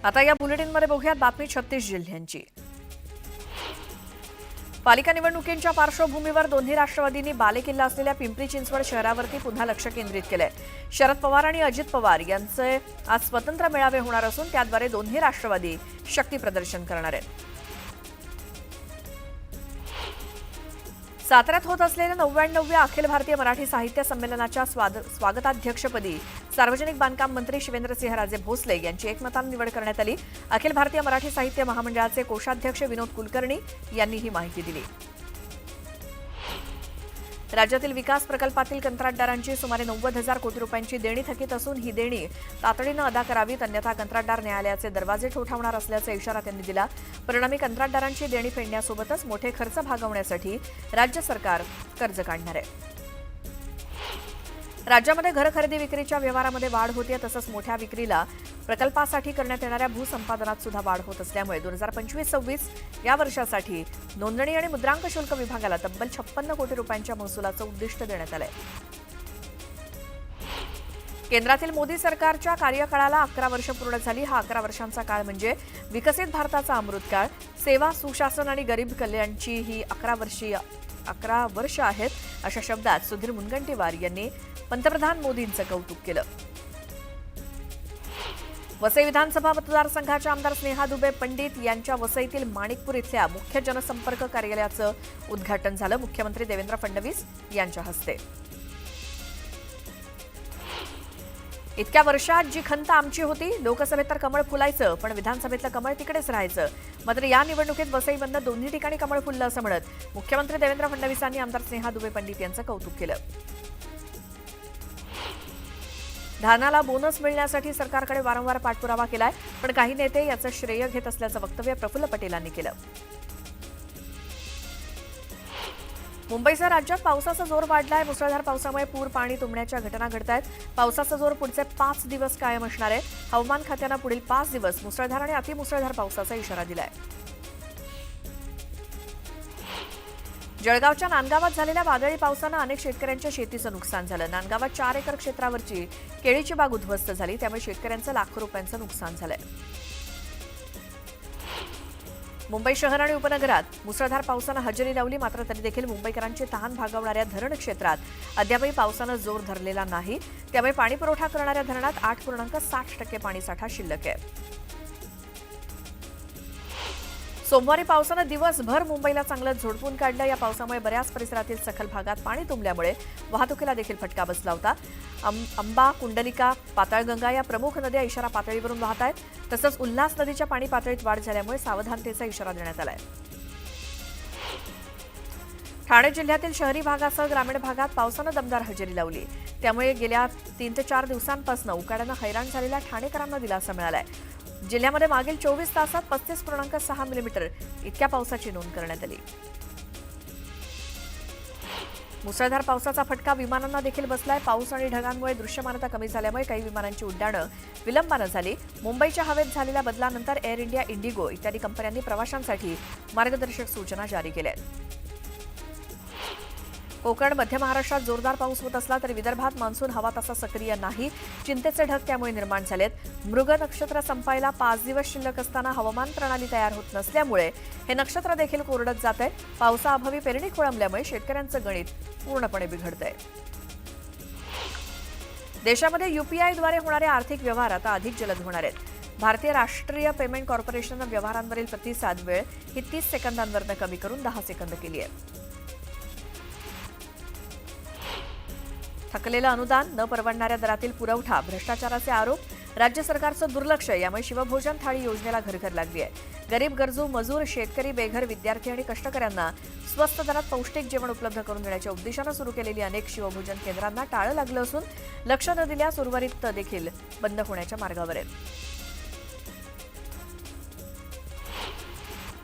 आता या बुलेटिनमध्ये बघूयात बातमी 36 जिल्ह्यांची। पालिका निवडणुकींच्या पार्श्वभूमीवर दोन्ही राष्ट्रवादींनी बालेकिल्ला असलेल्या पिंपरी चिंचवड शहरावरती पुन्हा लक्ष केंद्रित केलंय। शरद पवार आणि अजित पवार यांचे आज स्वतंत्र मेळावे होणार असून त्याद्वारे दोन्ही राष्ट्रवादी शक्ती प्रदर्शन करणार आहेत। साताऱ्यात होत असलेल्या 99व्या अखिल भारतीय मराठी साहित्य संमेलनाच्या स्वागताध्यक्षपदी सार्वजनिक बांधकाम मंत्री शिवेंद्रसिंहराजे भोसले यांची एकमताने निवड करण्यात आली। अखिल भारतीय मराठी साहित्य महामंडळाचे कोषाध्यक्ष विनोद कुलकर्णी यांनी ही माहिती दिली। राज्यातील विकास प्रकल्पातील कंत्राटदारांची सुमारे 90,000 कोटी रुपयांची देणी थकीत असून ही देणी तातडीने अदा करावीत, अन्यथा कंत्राटदार न्यायालयाचे दरवाजे ठोठावणार असल्याचा इशारा त्यांनी दिला। परिणामी कंत्राटदारांची देणी फेडण्यासोबतच मोठे खर्च भागवण्यासाठी राज्य सरकार कर्ज काढणार आहे। राज्यामध्ये घर खरेदी विक्रीच्या व्यवहारामध्ये वाढ होते, तसंच मोठ्या विक्रीला प्रकल्पासाठी करण्यात येणाऱ्या भूसंपादनात सुद्धा वाढ होत असल्यामुळे 2025-26 या वर्षासाठी नोंदणी आणि मुद्रांक शुल्क विभागाला तब्बल 56 कोटी रुपयांच्या महसुलाचं उद्दिष्ट देण्यात आलंय। केंद्रातील मोदी सरकारच्या कार्यकाळाला 11 वर्ष पूर्ण झाली। हा 11 वर्षांचा काळ म्हणजे विकसित भारताचा अमृतकाळ। सेवा, सुशासन आणि गरीब कल्याणची ही 11 वर्ष आहेत, अशा शब्दात सुधीर मुनगंटीवार यांनी पंतप्रधान मोदींचं कौतुक केलं। वसई विधानसभा मतदारसंघाच्या आमदार स्नेहा दुबे पंडित यांच्या वसईतील माणिकपूर इथल्या मुख्य जनसंपर्क कार्यालयाचं उद्घाटन झालं, मुख्यमंत्री देवेंद्र फडणवीस यांच्या हस्ते। इतक्या वर्षात जी खंत आमची होती, लोकसभेत तर कमळ फुलायचं पण विधानसभेतलं कमळ तिकडेच राहायचं, मात्र या निवडणुकीत वसई बंद दोन्ही ठिकाणी कमळ फुललं असं म्हणत मुख्यमंत्री देवेंद्र फडणवीसांनी आमदार स्नेहा दुबे पंडित यांचं कौतुक केलं। धानाला बोनस मिळण्यासाठी सरकारकडे वारंवार पाठपुरावा केलाय, पण काही नेते याचं श्रेय घेत असल्याचं वक्तव्य प्रफुल्ल पटेलांनी केलं। मुंबईसह राज्यात पावसाचा जोर वाढलाय। मुसळधार पावसामुळे पूर, पाणी तुंबण्याच्या घटना घडतायत। पावसाचा जोर पुढचे 5 दिवस कायम असणार आहे। हवामान खात्यानं पुढील 5 दिवस मुसळधार आणि अतिमुसळधार पावसाचा इशारा दिलाय। जळगावच्या नांदगावात झालेल्या वादळी पावसानं अनेक शेतकऱ्यांच्या शेतीचं नुकसान झालं। नांदगावात 4 एकर क्षेत्रावरची केळीची बाग उद्ध्वस्त झाली, त्यामुळे शेतकऱ्यांचं लाखो रुपयांचं नुकसान झालंय। मुंबई शहर आणि उपनगरात मुसळधार पावसानं हजेरी लावली, मात्र तरी देखील मुंबईकरांची तहान भागवणाऱ्या धरण क्षेत्रात अद्यापही पावसानं जोर धरलेला नाही, त्यामुळे पाणीपुरवठा करणाऱ्या धरणात 8.60% पाणीसाठा शिल्लक आहे। सोमवारी पावसानं दिवसभर मुंबईला चांगलं झोडपून काढलं। या पावसामुळे बऱ्याच परिसरातील सखल भागात पाणी तुंबल्यामुळे वाहतुकीला देखील फटका बसला होता। अंबा, कुंडलिका, पाताळगंगा या प्रमुख नद्या इशारा पातळीवरून वाहत आहेत, तसंच उल्हास नदीच्या पाणी पातळीत वाढ झाल्यामुळे सावधानतेचा इशारा देण्यात आलाय। ठाणे जिल्ह्यातील शहरी भागासह ग्रामीण भागात पावसानं दमदार हजेरी लावली, त्यामुळे गेल्या 3 ते 4 दिवसांपासून उकाड्यानं हैराण झालेल्या ठाणेकरांना दिलासा मिळालाय। जिल्ह्यामध्ये मागील 24 तासात 35.6 मिलीमीटर इतक्या पावसाची नोंद करण्यात आली। मुसळधार पावसाचा फटका विमानांना देखील बसलाय। पाऊस आणि ढगांमुळे दृश्यमानता कमी झाल्यामुळे काही विमानांची उड्डाणं विलंबानं झाली। मुंबईच्या हवेत झालेल्या बदलानंतर एअर इंडिया, इंडिगो इत्यादी कंपन्यांनी प्रवाशांसाठी मार्गदर्शक सूचना जारी केल्या आहेत। कोकण, मध्य महाराष्ट्रात जोरदार पाऊस होत असला तरी विदर्भात मान्सून हवा तसा सक्रिय नाही। चिंतेचे ढग त्यामुळे निर्माण झालेत। मृग नक्षत्र संपायला 5 दिवस शिल्लक असताना हवामान प्रणाली तयार होत नसल्यामुळे हे नक्षत्र देखील कोरडत जात आहे। पावसाअभावी पेरणी खोळंबल्यामुळे शेतकऱ्यांचं गणित पूर्णपणे बिघडतंय। देशामध्ये यूपीआयद्वारे होणारे आर्थिक व्यवहार आता अधिक जलद होणार आहेत। भारतीय राष्ट्रीय पेमेंट कॉर्पोरेशननं व्यवहारांवरील प्रतिसाद वेळ ही 30 सेकंदांवरनं कमी करून 10 सेकंद केली आहे। थकलेलं अनुदान, न परवडणाऱ्या दरातील पुरवठा, भ्रष्टाचाराचे आरोप, राज्य सरकारचं दुर्लक्ष यामुळे शिवभोजन थाळी योजनेला घरघर लागली आहे। गरीब, गरजू, मजूर, शेतकरी, बेघर, विद्यार्थी आणि कष्टकऱ्यांना स्वस्त दरात पौष्टिक जेवण उपलब्ध करून देण्याच्या उद्देशानं सुरू केलेली अनेक शिवभोजन केंद्रांना टाळं लागलं असून लक्ष न दिल्यास उर्वरित देखील बंद होण्याच्या मार्गावर आहेत।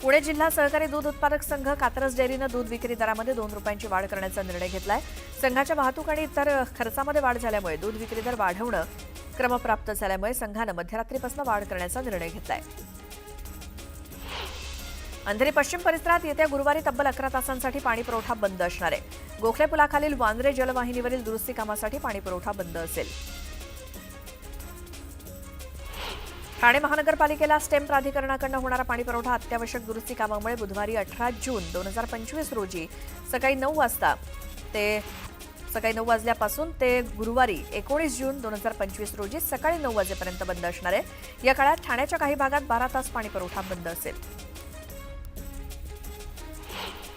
पुणे जिल्हा सहकारी दूध उत्पादक संघ कात्रज डेअरीनं दूध विक्री दरामध्ये 2 रुपयांची वाढ करण्याचा निर्णय घेतलाय। संघाच्या वाहतूक आणि इतर खर्चामध्ये वाढ झाल्यामुळे दूध विक्री दर वाढवणं क्रमप्राप्त झाल्यामुळे संघानं मध्यरात्रीपासून वाढ करण्याचा निर्णय घेतलाय। अंधेरी पश्चिम परिसरात येत्या गुरुवारी तब्बल 11 तासांसाठी पाणी पुरवठा बंद असणार आहे। गोखले पुलाखालील वांद्रे जलवाहिनीवरील दुरुस्ती कामासाठी पाणी पुरवठा बंद असेल। ठाणे महानगरपालिकेला स्टेम प्राधिकरणाकडून होणारा पाणीपुरवठा अत्यावश्यक दुरुस्ती कामामुळे बुधवारी 18 जून 2025 रोजी सकाळी 9 वाजल्यापासून ते गुरुवारी 19 जून 2025 रोजी सकाळी 9 वाजेपर्यंत बंद असणार आहे. या काळात ठाण्याच्या काही भागात 12 तास पाणीपुरवठा बंद असेल.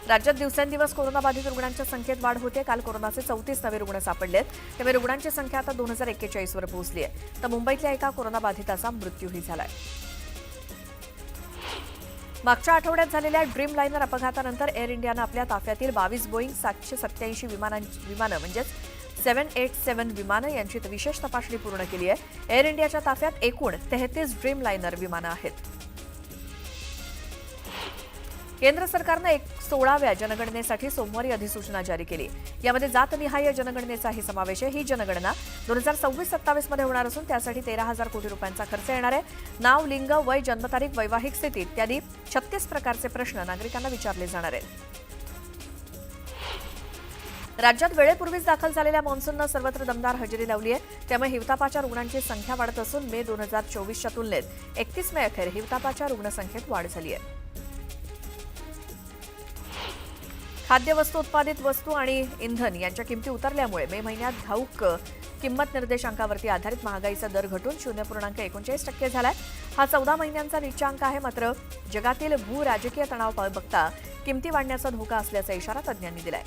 राज्यात दिवसेंदिवस कोरोनाबाधित रुग्णांच्या संख्येत वाढ होते. काल कोरोनाचे 34 नवे रुग्ण सापडलेत. त्यामुळे रुग्णांची संख्या आता 2041 वर पोहोचली आहे. तर मुंबईतल्या एका कोरोनाबाधिताचा मृत्यूही झालाय. मागच्या आठवड्यात झालेल्या ड्रीम लायनर अपघातानंतर एअर इंडियानं आपल्या ताफ्यातील 22 बोईंग 787 विमानं म्हणजेच 787 विमानं यांची विशेष तपासणी पूर्ण केली आहे. एअर इंडियाच्या ताफ्यात एकूण 33 ड्रीम लायनर विमानं आहेत. केंद्र सरकारनं 16व्या जनगणनेसाठी सोमवारी अधिसूचना जारी केली. यामध्ये जातनिहाय जनगणनेचाही समावेश आहे. ही जनगणना 2026-27 मध्ये होणार असून त्यासाठी 13,000 कोटी रुपयांचा खर्च येणार आहे. नाव, लिंग, वय, जन्मतारीख, वैवाहिक स्थिती इत्यादी 36 प्रकारचे प्रश्न नागरिकांना विचारले जाणार आहेत. राज्यात वेळेपूर्वीच दाखल झालेल्या मान्सूननं सर्वत्र दमदार हजेरी लावली आहे. त्यामुळे हिवतापाच्या रुग्णांची संख्या वाढत असून मे 2024च्या तुलनेत 31 मे अखेर हिवतापाच्या रुग्णसंख्येत वाढ झाली आहे. खाद्यवस्तू, उत्पादित वस्तू आणि इंधन यांच्या किमती उतरल्यामुळे मे महिन्यात घाऊक किंमत निर्देशांकावरती आधारित महागाईचा दर घटून 0.39% झालाय. हा 14 महिन्यांचा नीचांक आहे. मात्र जगातील भू-राजकीय तणाव बघता किमती वाढण्याचा धोका असल्याचा इशारा तज्ज्ञांनी दिलाय.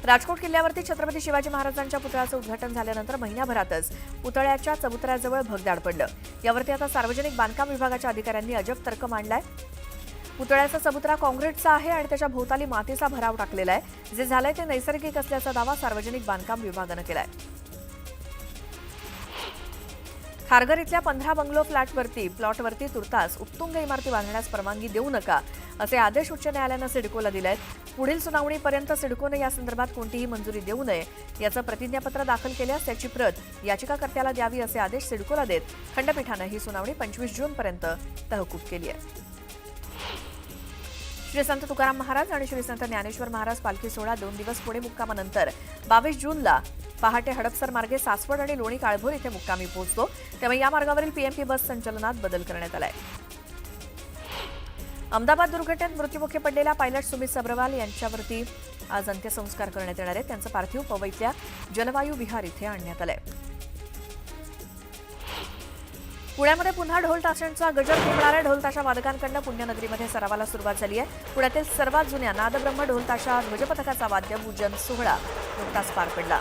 राजकोट किल्ल्यावरती छत्रपती शिवाजी महाराजांच्या पुतळ्याचं उद्घाटन झाल्यानंतर महिन्याभरातच पुतळ्याच्या चबुतऱ्याजवळ भगदाड पडलं. यावरती आता सार्वजनिक बांधकाम विभागाच्या अधिकाऱ्यांनी अजब तर्क मांडलाय. पुतळ्याचा चबुतरा काँक्रीटचा आहे आणि त्याच्या भोवताली मातीचा भराव टाकलेला आहे. जे झालंय ते नैसर्गिक असल्याचा दावा सार्वजनिक बांधकाम विभागानं केलाय. खारघर इथल्या 15 बंगलो प्लॉटवरती तुर्तास उत्तुंग इमारती बांधण्यास परवानगी देऊ नका असे आदेश उच्च न्यायालयानं सिडकोला दिलेत. पुढील सुनावणीपर्यंत सिडकोनं या संदर्भात कोणतीही मंजुरी देऊ नये याचं प्रतिज्ञापत्र दाखल केल्यास त्याची प्रत याचिकाकर्त्याला द्यावी असे आदेश सिडकोला देत खंडपीठानं ही सुनावणी 25 जूनपर्यंत तहकूब केली आहे. श्री संत तुकाराम महाराज आणि श्री संत ज्ञानेश्वर महाराज पालखी सोहळा 2 दिवस पुणे मुक्कामानंतर 22 जूनला पहाटे हडपसर मार्गे सासवड आणि लोणी काळभोर इथे मुक्कामी पोहोचतो. त्यामुळे या मार्गावरील पीएमपी बस संचलनात बदल करण्यात आलाय. अहमदाबाद दुर्घटनेत मृत्युमुखी पडलेल्या पायलट सुमित सब्रवाल यांच्यावरती आज अंत्यसंस्कार करण्यात येणार आहेत. त्यांचं पार्थिव पवईतल्या जलवायू विहार इथे आणण्यात आलंय. पुण्यामध्ये पुन्हा ढोल ताशांचा गजर घुमणाऱ्या ढोलताशा वादकांकडून पुण्यनगरीमध्ये सरावाला सुरुवात झाली आहे. पुण्यातील सर्वात जुन्या नादब्रह्म ढोलताशा ध्वजपथकाचा वाद्यपूजन सोहळा नुकताच पार पडला.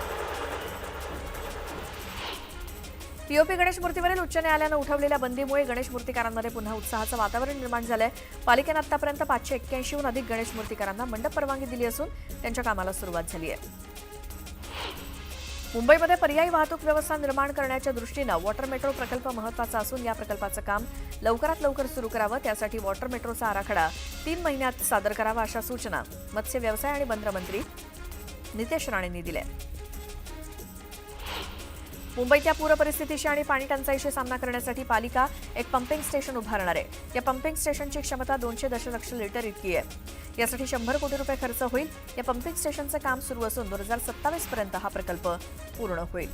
पीओपी गणेश मूर्तीवरील उच्च न्यायालयानं उठवलेल्या बंदीमुळे गणेश मूर्तिकारांमध्ये पुन्हा उत्साहाचं वातावरण निर्माण झालंय. पालिकेनं आतापर्यंत 581हून अधिक गणेश मूर्तिकारांना मंडप परवानगी दिली असून त्यांच्या कामाला सुरुवात झाली आहे. मुंबईमध्ये पर्यायी वाहतूक व्यवस्था निर्माण करण्याच्या दृष्टीनं वॉटर मेट्रो प्रकल्प महत्त्वाचा असून या प्रकल्पाचं काम लवकरात लवकर सुरू करावं. त्यासाठी वॉटर मेट्रोचा आराखडा 3 महिन्यात सादर करावा अशा सूचना मत्स्य व्यवसाय आणि बंदरमंत्री नितेश राणेंनी दिल्या. मुंबईच्या पूर परिस्थितीशी आणि पाणी टंचाईशी सामना करण्यासाठी पालिका एक पंपिंग स्टेशन उभारणार आहे. या पंपिंग स्टेशनची क्षमता 200 दशलक्ष लिटर इतकी आहे. यासाठी 100 कोटी रुपये खर्च होईल. या पंपिंग स्टेशनचं काम सुरू असून 2027 पर्यंत हा प्रकल्प पूर्ण होईल.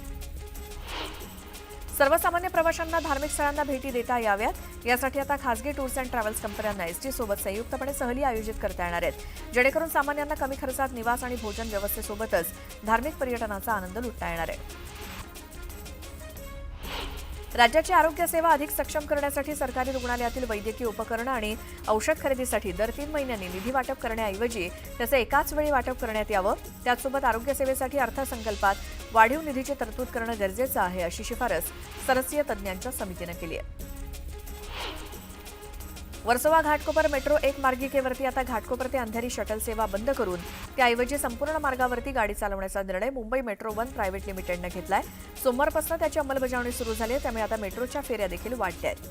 सर्वसामान्य प्रवाशांना धार्मिक स्थळांना भेटी देता याव्यात यासाठी आता खासगी टूर्स अँड ट्रॅव्हल्स कंपन्यांना एसटी सोबत संयुक्तपणे सहली आयोजित करता येणार आहेत. जेणेकरून सामान्यांना कमी खर्चात निवास आणि भोजन व्यवस्थेसोबतच धार्मिक पर्यटनाचा आनंद लुटता येणार आहे. राज्याची आरोग्य सेवा अधिक सक्षम करण्यासाठी सरकारी रुग्णालयातील वैद्यकीय उपकरणं आणि औषध खरेदीसाठी दर 3 महिन्यांनी निधी वाटप करण्याऐवजी त्याचे एकाच वेळी वाटप करण्यात यावं. त्याचसोबत आरोग्य सेवेसाठी अर्थसंकल्पात वाढीव निधीची तरतूद करणं गरजेचं आहे अशी शिफारस सदस्यीय तज्ज्ञांच्या समितीनं केली आहे. वर्सोवा घाटकोपर मेट्रो 1 मार्गिकेवरती आता घाटकोपर ते अंधेरी शटल सेवा बंद करून त्याऐवजी संपूर्ण मार्गावरती गाडी चालवण्याचा निर्णय मुंबई मेट्रो 1 प्रायव्हेट लिमिटेडनं घेतलाय. सोमवारपासून त्याची अंमलबजावणी सुरू झाली आहे. त्यामुळे आता मेट्रोच्या फेऱ्या देखील वाढल्या आहेत.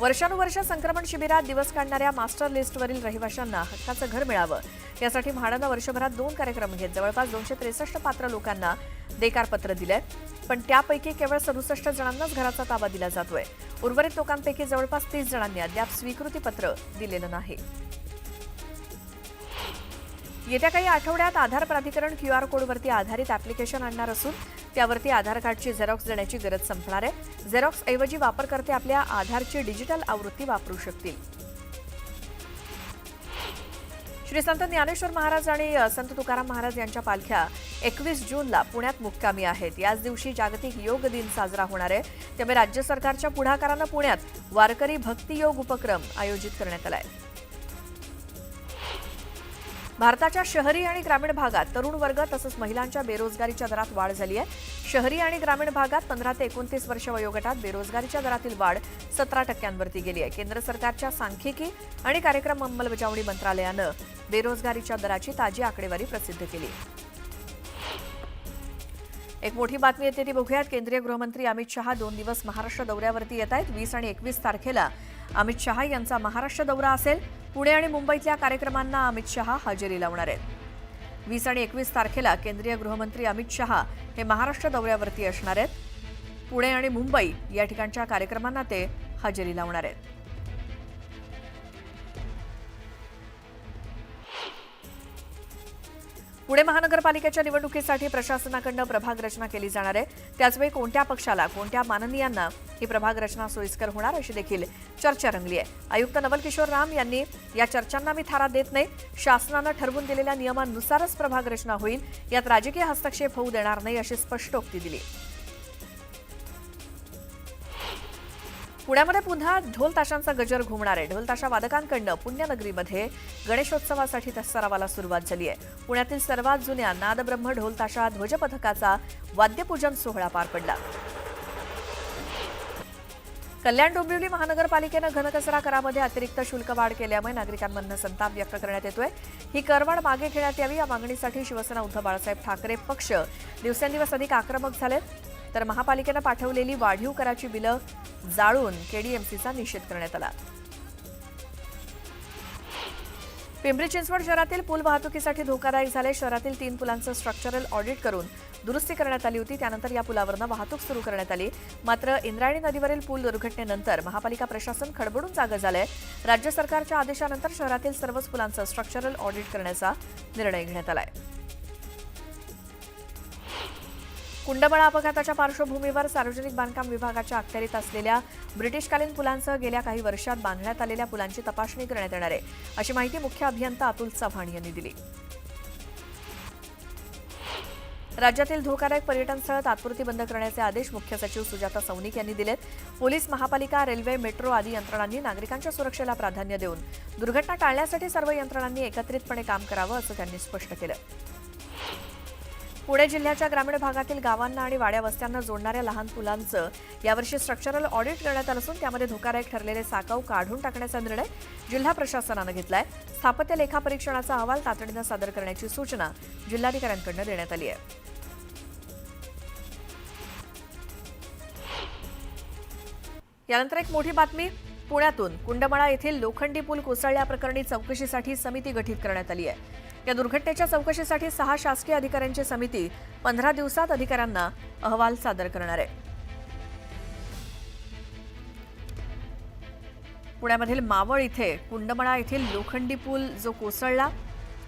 वर्षानुवर्ष संक्रमण शिबिरात दिवस काढणाऱ्या मास्टर लिस्टवरील रहिवाशांना हक्काचं घर मिळावं यासाठी म्हाडानं वर्षभरात 2 कार्यक्रम घेत जवळपास 263 पात्र लोकांना देकारपत्र दिलंय. पण त्यापैकी केवळ 67 जणांनाच घराचा ताबा दिला जातोय. उर्वरित लोकांपैकी जवळपास 30 जणांनी अद्याप स्वीकृतीपत्र दिलेलं नाही. येत्या काही आठवड्यात आधार प्राधिकरण क्यूआर कोडवरती आधारित ॲप्लिकेशन आणणार असून त्यावरती आधार कार्डची झेरॉक्स देण्याची गरज संपणार आहे. झेरॉक्स ऐवजी वापरकर्ते आपल्या आधारची डिजिटल आवृत्ती वापरू शकतील. श्री संत ज्ञानेश्वर महाराज आणि संत तुकाराम महाराज यांच्या पालख्या 21 जूनला पुण्यात मुक्कामी आहेत. याच दिवशी जागतिक योग दिन साजरा होणार आहे. त्यामुळे राज्य सरकारच्या पुढाकारानं पुण्यात वारकरी भक्तियोग उपक्रम आयोजित करण्यात आलाय. भारताच्या शहरी आणि ग्रामीण भागात तरुण वर्ग तसंच महिलांच्या बेरोजगारीच्या दरात वाढ झाली आहे. शहरी आणि ग्रामीण भागात 15 ते 29 वर्ष वयोगटात बेरोजगारीच्या दरातील वाढ 17% गेली आहे. केंद्र सरकारच्या सांख्यिकी आणि कार्यक्रम अंमलबजावणी मंत्रालयानं बेरोजगारीच्या दराची ताजी आकडेवारी प्रसिद्ध केली. एक मोठी बातमी येते ती बघूयात. केंद्रीय गृहमंत्री अमित शहा 2 दिवस महाराष्ट्र दौऱ्यावरती येत आहेत. 20 आणि 21 तारखेला अमित शहा यांचा महाराष्ट्र दौरा असेल. पुणे आणि मुंबईतल्या कार्यक्रमांना अमित शहा हजेरी लावणार आहेत. 20 आणि 21 तारखेला केंद्रीय गृहमंत्री अमित शहा हे महाराष्ट्र दौऱ्यावरती असणार आहेत. पुणे आणि मुंबई या ठिकाणच्या कार्यक्रमांना ते हजेरी लावणार आहेत. पुणे महानगरपालिकेच्या निवडणुकीसाठी प्रशासनाकडून प्रभाग रचना केली जाणार आहे. त्याचवेळी कोणत्या पक्षाला, कोणत्या माननीयांना ही प्रभाग रचना सोयीस्कर होणार अशी देखील चर्चा रंगली आहे. आयुक्त नवल किशोर राम यांनी या चर्चांना मी थारा देत नाही. शासनानं ठरवून दिलेल्या नियमांनुसारच प्रभाग रचना होईल. यात राजकीय हस्तक्षेप होऊ देणार नाही अशी स्पष्टोक्ती दिली. पुण्यामध्ये पुन्हा ढोल ताशांचा गजर घुमणार आहे. ढोल ताशा वादकांकडून पुण्यनगरीमध्ये गणेशोत्सवासाठी सरावाला सुरुवात झाली आहे. पुण्यातील सर्वात जुन्या नादब्रह्म ढोल ताशा ध्वज पथकाचा वाद्यपूजन सोहळा पार पडला. कल्याण डोंबिवली महानगरपालिकेनं घनकचरा करामध्ये अतिरिक्त शुल्क वाढ केल्यामुळे नागरिकांमधून संताप व्यक्त करण्यात येतोय. ही करवाढ मागे घेण्यात यावी या मागणीसाठी शिवसेना उद्धव बाळासाहेब ठाकरे पक्ष दिवसेंदिवस अधिक आक्रमक झालेत. तर महापालिकेनं पाठवलेली वाढीव कराची बिलं जाळून केडीएमसीचा निषेध करण्यात आला. पिंपरी चिंचवड शहरातील पूल वाहतुकीसाठी धोकादायक झाले. शहरातील 3 पुलांचं स्ट्रक्चरल ऑडिट करून दुरुस्ती करण्यात आली होती. त्यानंतर या पुलावरनं वाहतूक सुरू करण्यात आली. मात्र इंद्रायणी नदीवरील पूल दुर्घटनेनंतर महापालिका प्रशासन खडबडून जागं झालंय. राज्य सरकारच्या आदेशानंतर शहरातील सर्वच पुलांचं स्ट्रक्चरल ऑडिट करण्याचा निर्णय घेण्यात आलाय. कुंडबळा अपघाताच्या पार्श्वभूमीवर सार्वजनिक बांधकाम विभागाच्या अखत्यारीत असलेल्या ब्रिटिशकालीन पुलांसह गेल्या काही वर्षात बांधण्यात आलेल्या पुलांची तपासणी करण्यात येणार आहे अशी माहिती मुख्य अभियंता अतुल चव्हाण यांनी दिली. राज्यातील धोकादायक पर्यटन स्थळ तात्पुरती बंद करण्याचे आदेश मुख्य सचिव सुजाता सौनिक यांनी दिलेत. पोलीस, महापालिका, रेल्वे, मेट्रो आदी यंत्रणांनी नागरिकांच्या सुरक्षेला प्राधान्य देऊन दुर्घटना टाळण्यासाठी सर्व यंत्रणांनी एकत्रितपणे काम करावं असं त्यांनी स्पष्ट केलं. पुणे जिल्ह्याच्या ग्रामीण भागातील गावांना आणि वाड्या वस्त्यांना जोडणाऱ्या लहान पुलांचं यावर्षी स्ट्रक्चरल ऑडिट करण्यात आलं असून त्यामध्ये धोकादायक ठरलेले साकाऊ काढून टाकण्याचा निर्णय जिल्हा प्रशासनानं घेतलाय. स्थापत्य लेखापरीक्षणाचा अहवाल तातडीनं सादर करण्याची सूचना जिल्हाधिकाऱ्यांकडून देण्यात आली आहे. यानंतर एक मोठी बातमी पुण्यातून. कुंडमळा येथील लोखंडी पूल कोसळल्याप्रकरणी चौकशीसाठी समिती गठीत करण्यात आली आहे. या दुर्घटनेच्या चौकशीसाठी 6 शासकीय अधिकाऱ्यांची समिती 15 दिवसात अधिकाऱ्यांना अहवाल सादर करणार आहे. पुण्यामधील मावळ इथे कुंडमळा येथील लोखंडी पूल जो कोसळला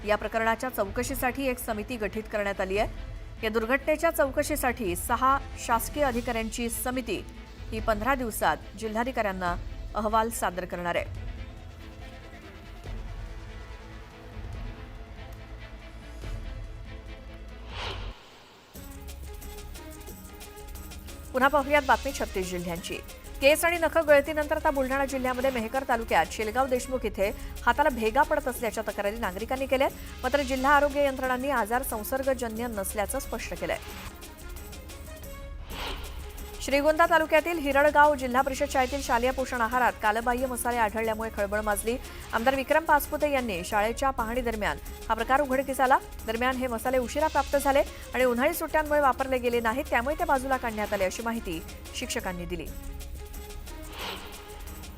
या प्रकरणाच्या चौकशीसाठी एक समिती गठीत करण्यात आली आहे. या दुर्घटनेच्या चौकशीसाठी 6 शासकीय अधिकाऱ्यांची समिती ही 15 दिवसात जिल्हाधिकाऱ्यांना अहवाल सादर करणार आहे. पुन्हा पाहूयात बातमी 36 जिल्ह्यांची. केस आणि नख गळतीनंतर आता बुलढाणा जिल्ह्यामध्ये मेहकर तालुक्यात शेलगाव देशमुख इथे हाताला भेगा पडत असल्याच्या तक्रारी नागरिकांनी केल्यात. मात्र जिल्हा आरोग्य यंत्रणांनी आजार संसर्गजन्य नसल्याचं स्पष्ट केलंय. श्रीगोंदा तालुक्यातील हिरळगाव जिल्हा परिषद शाळेतील शालेय पोषण आहारात कालबाह्य मसाले आढळल्यामुळे खळबळ माजली. आमदार विक्रम पाचपुते यांनी शाळेच्या पाहणी दरम्यान हा प्रकार उघडकीस आला. दरम्यान हे मसाले उशिरा प्राप्त झाले आणि उन्हाळी सुट्ट्यांमुळे वापरले गेले नाहीत, त्यामुळे ते बाजूला काढण्यात आले अशी माहिती शिक्षकांनी दिली.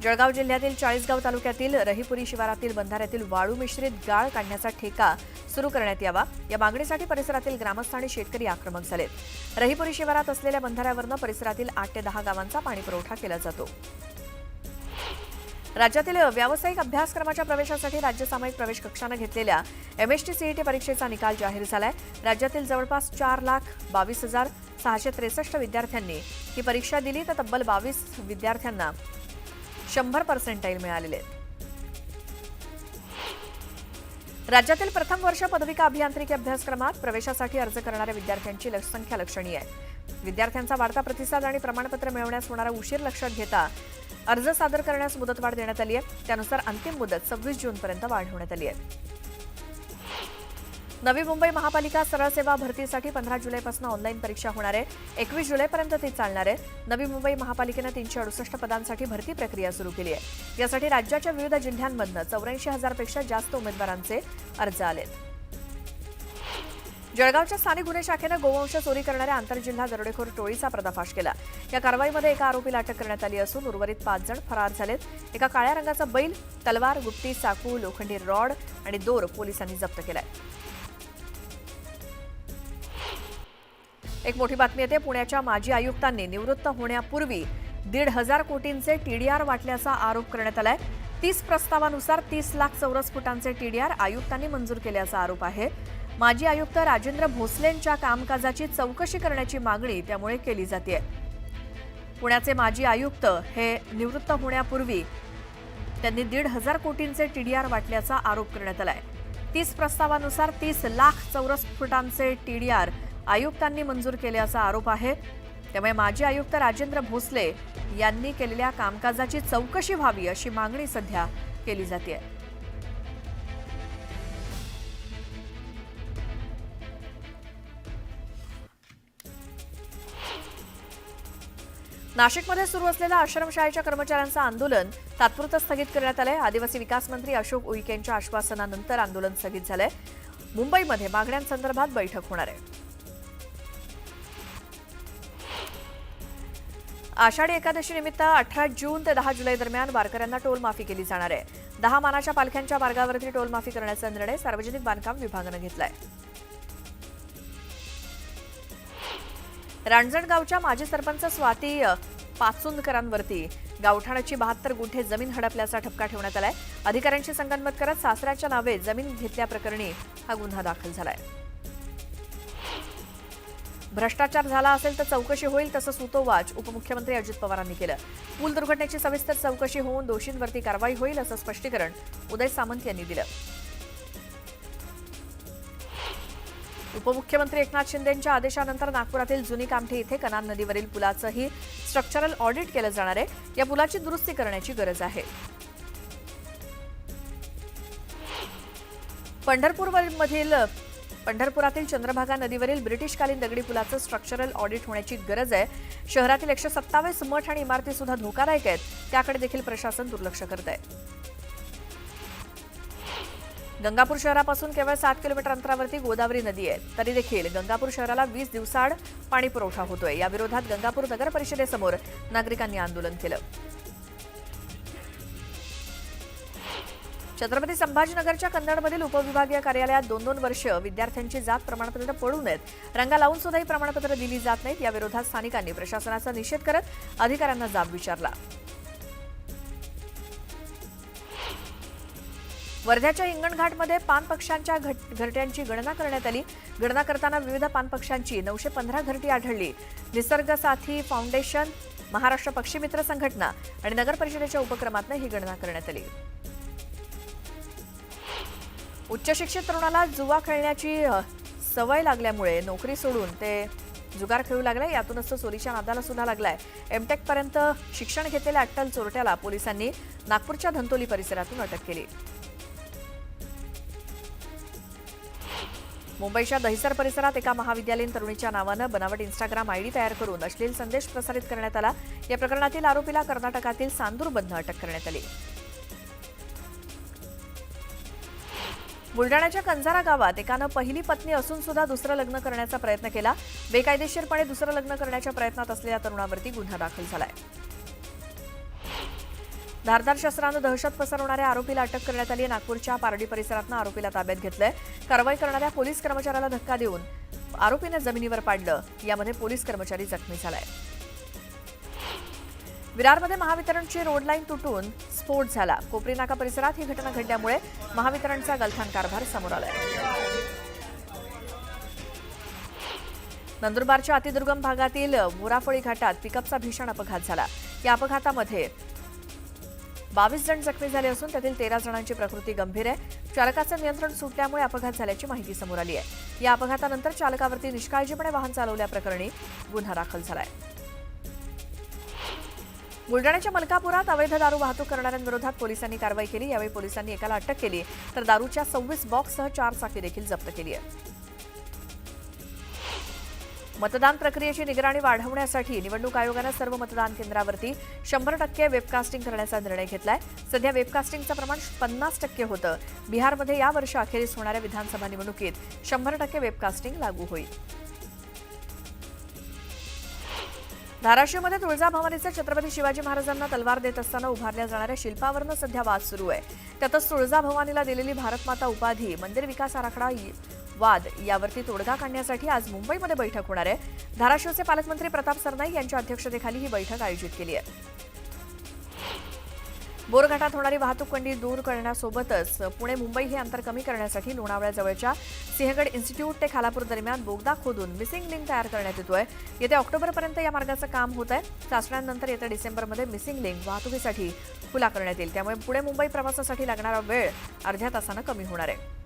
जळगाव जिल्ह्यातील चाळीसगाव तालुक्यातील रहीपुरी शिवारातील बंधाऱ्यातील वाळू मिश्रित गाळ काढण्याचा ठेका सुरू करण्यात यावा या मागणीसाठी परिसरातील ग्रामस्थ आणि शेतकरी आक्रमक झालेत. रहीपुरी शिवारात असलेल्या बंधाऱ्यावरनं परिसरातील 8 ते 10 गावांचा पाणीपुरवठा केला जातो. राज्यातील व्यावसायिक अभ्यासक्रमाच्या प्रवेशासाठी राज्य सामायिक प्रवेश कक्षानं घेतलेल्या MST CET परीक्षेचा निकाल जाहीर झालाय. राज्यातील जवळपास 4,22,663 विद्यार्थ्यांनी ही परीक्षा दिली तर तब्बल 22 विद्यार्थ्यांना 100% मिळालेले आहेत. राज्यातील प्रथम वर्ष पदविका अभियांत्रिकी अभ्यासक्रमात प्रवेशासाठी अर्ज करणाऱ्या विद्यार्थ्यांची संख्या लक्षणीय आहे. विद्यार्थ्यांचा वाढता प्रतिसाद आणि प्रमाणपत्र मिळवण्यास होणारा उशीर लक्षात घेता अर्ज सादर करण्यास मुदतवाढ देण्यात आली आहे. त्यानुसार अंतिम मुदत 26 जूनपर्यंत वाढवण्यात आली आहे. नवी मुंबई महापालिका सरळ सेवा भरतीसाठी 15 जुलैपासून ऑनलाईन परीक्षा होणार आहे. 21 जुलैपर्यंत ती चालणार आहे. नवी मुंबई महापालिकेनं 368 पदांसाठी भरती प्रक्रिया सुरू केली आहे. यासाठी राज्याच्या विविध जिल्ह्यांमधनं 84,000पेक्षा जास्त उमेदवारांचे अर्ज आलेत. जळगावच्या स्थानिक गुन्हे शाखेनं गोवंश चोरी करणाऱ्या आंतरजिल्हा दरोडेखोर टोळीचा पर्दाफाश केला. या कारवाईमध्ये एका आरोपीला अटक करण्यात आली असून उर्वरित 5 जण फरार झालेत. एका काळ्या रंगाचा बैल, तलवार, गुप्ती, चाकू, लोखंडी रॉड आणि दोर पोलिसांनी जप्त केलाय. एक मोठी बातमी येते. पुण्याच्या माजी आयुक्तांनी निवृत्त होण्यापूर्वी 1,500 कोटींचे TDR वाटल्याचा आरोप करण्यात आलाय. 30 प्रस्तावानुसार 30 लाख चौरस फुटांचे TDR आयुक्तांनी मंजूर केल्याचा आरोप आहे. माजी आयुक्त राजेंद्र भोसलेंच्या कामकाजाची चौकशी करण्याची मागणी त्यामुळे केली जाते. पुण्याचे माजी आयुक्त हे निवृत्त होण्यापूर्वी त्यांनी 1,500 कोटींचे TDR वाटल्याचा आरोप करण्यात आलाय. 30 प्रस्तावानुसार 30 लाख चौरस फुटांचे TDR आयुक्तांनी मंजूर केल्याचा आरोप आहे. त्यामुळे माजी आयुक्त राजेंद्र भोसले यांनी केलेल्या कामकाजाची चौकशी व्हावी अशी मागणी सध्या केली जाते. नाशिकमध्ये सुरू असलेल्या आश्रमशाळेच्या कर्मचाऱ्यांचं आंदोलन तात्पुरतं स्थगित करण्यात आलंय. आदिवासी विकास मंत्री अशोक उईकेंच्या आश्वासनानंतर आंदोलन स्थगित झालंय. मुंबईमध्ये मागण्यांसंदर्भात बैठक होणार आहे. आषाढी एकादशी निमित्त 18 जून ते 10 जुलै दरम्यान वारकऱ्यांना टोल माफी केली जाणार आहे. 10 मानाच्या पालख्यांच्या मार्गावरती टोल माफी करण्याचा निर्णय सार्वजनिक बांधकाम विभागानं घेतलाय. रांजणगावच्या माजी सरपंच स्वाती पाचुंदकरांवरती गावठाणाची 72 गुंठे जमीन हडपल्याचा ठपका ठेवण्यात आलाय. अधिकाऱ्यांशी संगनमत करत सासऱ्याच्या नावे जमीन घेतल्याप्रकरणी हा गुन्हा दाखल झालाय. भ्रष्टाचार झाला असेल तर चौकशी होईल तसं सूतोवाच उपमुख्यमंत्री अजित पवारांनी केलं. पूल दुर्घटनेची सविस्तर चौकशी होऊन दोषींवरती कारवाई होईल असं स्पष्टीकरण उदय सामंत यांनी दिलं. उपमुख्यमंत्री एकनाथ शिंदेंच्या आदेशानंतर नागपुरातील जुनी कामठी इथे कनान नदीवरील पुलाचंही स्ट्रक्चरल ऑडिट केलं जाणार आहे. या पुलाची दुरुस्ती करण्याची गरज आहे. पंढरपुरातील चंद्रभागा नदीवरील ब्रिटिशकालीन दगडी पुलाचं स्ट्रक्चरल ऑडिट होण्याची गरज आहे. शहरातील 127 मठ आणि इमारती सुद्धा धोकादायक आहेत. त्याकडे देखील प्रशासन दुर्लक्ष करत आहे. गंगापूर शहरापासून केवळ 7 किलोमीटर अंतरावरती गोदावरी नदी आहे. तरी देखील गंगापूर शहराला 20 दिवसाआड पाणी पुरवठा होतोय. या विरोधात गंगापूर नगर परिषदेसमोर नागरिकांनी आंदोलन केलं. छत्रपती संभाजीनगरच्या कन्नडमधील उपविभागीय कार्यालयात 2-2 वर्ष विद्यार्थ्यांची जात प्रमाणपत्र पडू नयेत. रंगा लावून सुद्धा ही प्रमाणपत्र दिली जात नाहीत. या विरोधात स्थानिकांनी प्रशासनाचा निषेध करत अधिकाऱ्यांना जाब विचारला. वर्ध्याच्या हिंगणघाटमध्ये पान पक्ष्यांच्या घरट्यांची गणना करण्यात आली. गणना करताना विविध पान पक्ष्यांची 915 घरटी आढळली. निसर्ग साथी फाउंडेशन, महाराष्ट्र पक्षी मित्र संघटना आणि नगर परिषदेच्या उपक्रमातून ही गणना करण्यात आली. उच्च शिक्षित तरुणाला जुवा खेळण्याची सवय लागल्यामुळे नोकरी सोडून ते जुगार खेळू लागले. यातूनच तो चोरीच्या नादाला सुद्धा लागलाय. एमटेक पर्यंत शिक्षण घेतलेल्या अट्टल चोरट्याला पोलिसांनी नागपूरच्या धंतोली परिसरातून अटक केली. मुंबईच्या दहिसर परिसरात एका महाविद्यालयीन तरुणीच्या नावानं बनावट इंस्टाग्राम आयडी तयार करून अश्लील संदेश प्रसारित करण्यात आला. या प्रकरणातील आरोपीला कर्नाटकातील सांदूरमधून अटक करण्यात आली. बुलडाण्याच्या कंजारा गावात एकानं पहिली पत्नी असून सुद्धा दुसरं लग्न करण्याचा प्रयत्न केला. बेकायदेशीरपणे दुसरं लग्न करण्याच्या प्रयत्नात असलेल्या तरुणावरती गुन्हा दाखल झालाय. धारदार शस्त्रानं दहशत पसरवणाऱ्या आरोपीला अटक करण्यात आली. नागपूरच्या पारडी परिसरातनं आरोपीला ताब्यात घेतलंय. कारवाई करणाऱ्या पोलीस कर्मचाऱ्याला धक्का देऊन आरोपीने जमिनीवर पाडलं. यामध्ये पोलीस कर्मचारी जखमी झालाय. विरारमध्ये महावितरणची रोड लाईन तुटून स्फोट झाला. कोपरी नाका परिसरात ही घटना घडल्यामुळे महावितरणचा गलथान कारभार समोर आलाय. नंदुरबारच्या अतिदुर्गम भागातील मोराफळी घाटात पिकअपचा भीषण अपघात झाला. या अपघातामध्ये 22 जण जखमी झाले असून त्यातील 13 जणांची प्रकृती गंभीर आहे. चालकाचं नियंत्रण सुटल्यामुळे अपघात झाल्याची माहिती समोर आली आहे. या अपघातानंतर चालकावरती निष्काळजीपणे वाहन चालवल्याप्रकरणी गुन्हा दाखल झालाय. बुलडाण्याच्या मलकापुरात अवैध दारू वाहतूक करणाऱ्यांविरोधात पोलिसांनी कारवाई केली. यावेळी पोलिसांनी एकाला अटक केली तर दारूच्या 26 बॉक्ससह 4 चाकी देखील जप्त केली आहे. मतदान प्रक्रियेची निगराणी वाढवण्यासाठी निवडणूक आयोगानं सर्व मतदान केंद्रावरती 100% वेबकास्टिंग करण्याचा निर्णय घेतलाय. सध्या वेबकास्टिंगचं प्रमाण 50% होतं. बिहारमध्ये या वर्षी अखेरीस होणाऱ्या विधानसभा निवडणुकीत 100% वेबकास्टिंग लागू होईल. धाराशिवमध्ये तुळजाभवानीचे छत्रपती शिवाजी महाराजांना तलवार देत असताना उभारल्या जाणाऱ्या शिल्पावरनं सध्या वाद सुरू आहे. त्यातच तुळजाभवानीला दिलेली भारतमाता उपाधी, मंदिर विकास आराखडा वाद यावरती तोडगा काढण्यासाठी आज मुंबईमध्ये बैठक होणार आहे. धाराशिवचे पालकमंत्री प्रताप सरनाईक यांच्या अध्यक्षतेखाली ही बैठक आयोजित केली आहे. बोरघाटात होणारी वाहतूक कोंडी दूर करण्यासोबतच पुणे मुंबई हे अंतर कमी करण्यासाठी लोणावळ्याजवळच्या सिंहगड इन्स्टिट्यूट ते खालापूर दरम्यान बोगदा खोदून मिसिंग लिंक तयार करण्यात येतोय. येत्या ऑक्टोबरपर्यंत या मार्गाचं काम होत आहे. चाचण्यांनंतर येत्या डिसेंबरमध्ये मिसिंग लिंक वाहतुकीसाठी खुला करण्यात येईल. त्यामुळे पुणे मुंबई प्रवासासाठी लागणारा वेळ अर्ध्या तासानं कमी होणार आहे.